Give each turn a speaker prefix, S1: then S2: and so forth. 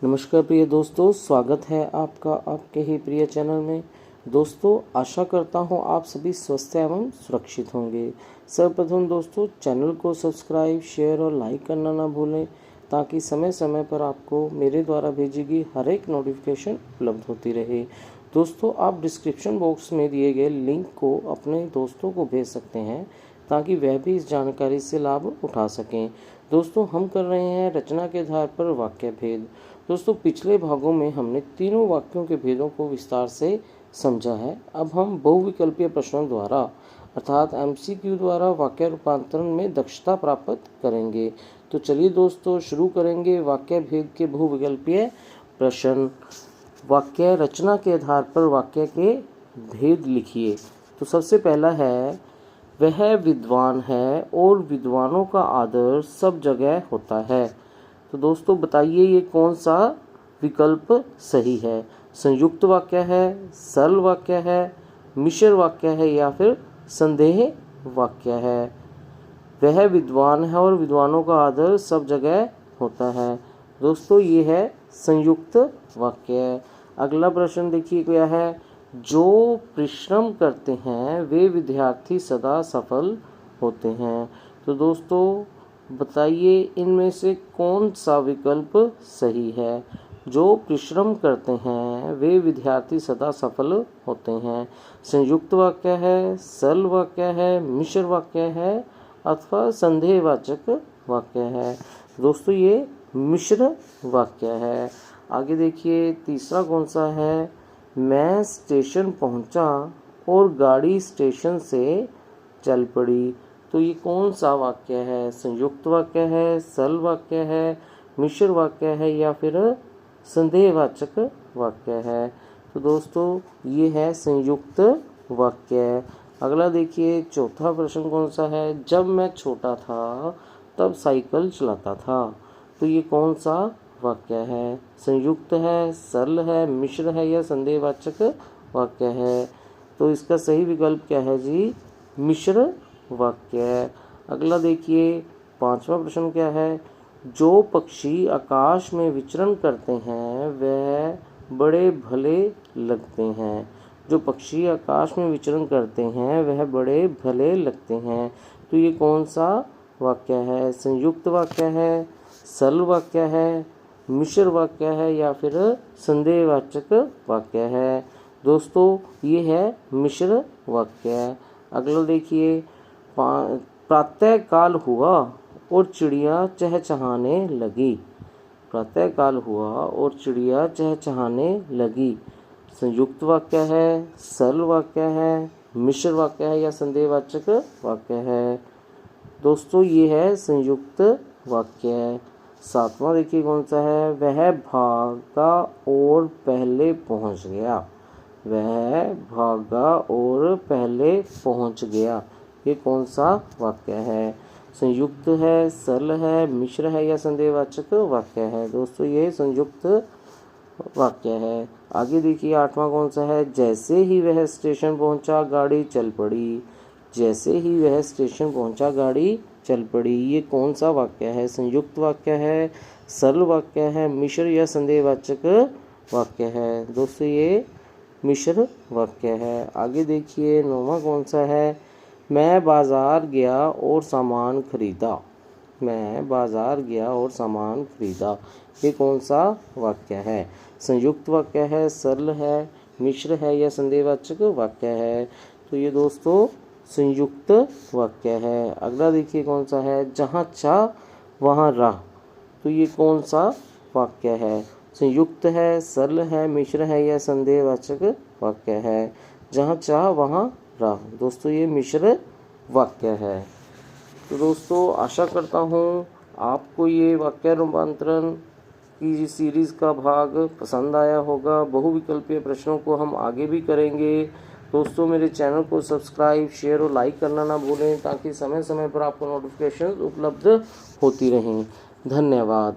S1: नमस्कार प्रिय दोस्तों, स्वागत है आपका आपके ही प्रिय चैनल में। दोस्तों, आशा करता हूँ आप सभी स्वस्थ एवं सुरक्षित होंगे। सर्वप्रथम दोस्तों, चैनल को सब्सक्राइब, शेयर और लाइक करना ना भूलें, ताकि समय समय पर आपको मेरे द्वारा भेजी गई हर एक नोटिफिकेशन उपलब्ध होती रहे। दोस्तों, आप डिस्क्रिप्शन बॉक्स में दिए गए लिंक को अपने दोस्तों को भेज सकते हैं, ताकि वह भी इस जानकारी से लाभ उठा सकें। दोस्तों, हम कर रहे हैं रचना के आधार पर वाक्य भेद। दोस्तों, पिछले भागों में हमने तीनों वाक्यों के भेदों को विस्तार से समझा है। अब हम बहुविकल्पीय प्रश्नों द्वारा अर्थात एमसीक्यू द्वारा वाक्य रूपांतरण में दक्षता प्राप्त करेंगे। तो चलिए दोस्तों, शुरू करेंगे वाक्य भेद के बहुविकल्पीय प्रश्न। वाक्य रचना के आधार पर वाक्य के भेद लिखिए। तो सबसे पहला है, वह विद्वान है और विद्वानों का आदर सब जगह होता है। तो दोस्तों बताइए, ये कौन सा विकल्प सही है? संयुक्त वाक्य है, सरल वाक्य है, मिश्र वाक्य है या फिर संदेह वाक्य है? वह विद्वान है और विद्वानों का आदर सब जगह होता है। दोस्तों, ये है संयुक्त वाक्य। अगला प्रश्न देखिए क्या है, जो परिश्रम करते हैं वे विद्यार्थी सदा सफल होते हैं। तो दोस्तों बताइए, इनमें से कौन सा विकल्प सही है? जो परिश्रम करते हैं वे विद्यार्थी सदा सफल होते हैं। संयुक्त वाक्य है, सरल वाक्य है, मिश्र वाक्य है अथवा संदेहवाचक वाक्य है? दोस्तों, ये मिश्र वाक्य है। आगे देखिए, तीसरा कौन सा है, मैं स्टेशन पहुंचा और गाड़ी स्टेशन से चल पड़ी। तो ये कौन सा वाक्य है? संयुक्त वाक्य है, सरल वाक्य है, मिश्र वाक्य है या फिर संदेहवाचक वाक्य है? तो दोस्तों, ये है संयुक्त वाक्य। अगला देखिए, चौथा प्रश्न कौन सा है, जब मैं छोटा था तब साइकिल चलाता था। तो ये कौन सा वाक्य है? संयुक्त है, सरल है, मिश्र है या संदेहवाचक वाक्य है? तो इसका सही विकल्प क्या है जी? मिश्र वाक्य। अगला देखिए, पांचवा प्रश्न क्या है, जो पक्षी आकाश में विचरण करते हैं वह बड़े भले लगते हैं। जो पक्षी आकाश में विचरण करते हैं वह बड़े भले लगते हैं। तो ये कौन सा वाक्य है? संयुक्त वाक्य है, सरल वाक्य है, मिश्र वाक्य है या फिर संदेहवाचक वाक्य है? दोस्तों, ये है मिश्र वाक्य। अगला देखिए, प्रातः काल हुआ और चिड़िया चहचहाने लगी। प्रातः काल हुआ और चिड़िया चहचहाने लगी। संयुक्त वाक्य है, सरल वाक्य है, मिश्र वाक्य है या संदेहवाचक वाक्य है? दोस्तों, ये है संयुक्त वाक्य। सातवां देखिए कौन सा है, वह भागा और पहले पहुंच गया। वह भागा और पहले पहुंच गया। ये कौन सा वाक्य है? संयुक्त है, सरल है, मिश्र है या संदेहवाचक वाक्य है? दोस्तों, ये संयुक्त वाक्य है। आगे देखिए, आठवां कौन सा है, जैसे ही वह स्टेशन पहुंचा गाड़ी चल पड़ी। जैसे ही वह स्टेशन पहुंचा गाड़ी चल पड़ी। ये कौन सा वाक्य है? संयुक्त वाक्य है, सरल वाक्य है, मिश्र या संदेहवाचक वाक्य है? दोस्तों, ये मिश्र वाक्य है। आगे देखिए, नौवां कौन सा है, मैं बाजार गया और सामान खरीदा। मैं बाजार गया और सामान खरीदा। ये कौन सा वाक्य है? संयुक्त वाक्य है, सरल है, मिश्र है या संदेहवाचक वाक्य है? तो ये दोस्तों संयुक्त वाक्य है। अगला देखिए कौन सा है, जहाँ चाह वहाँ राह। तो ये कौन सा वाक्य है? संयुक्त है, सरल है, मिश्र है या संदेहवाचक वाक्य है? जहाँ चाह वहाँ राह। दोस्तों, ये मिश्र वाक्य है। तो दोस्तों, आशा करता हूँ आपको ये वाक्य रूपांतरण की सीरीज़ का भाग पसंद आया होगा। बहुविकल्पीय प्रश्नों को हम आगे भी करेंगे। दोस्तों, मेरे चैनल को सब्सक्राइब, शेयर और लाइक करना ना भूलें, ताकि समय समय पर आपको नोटिफिकेशन उपलब्ध होती रहें। धन्यवाद।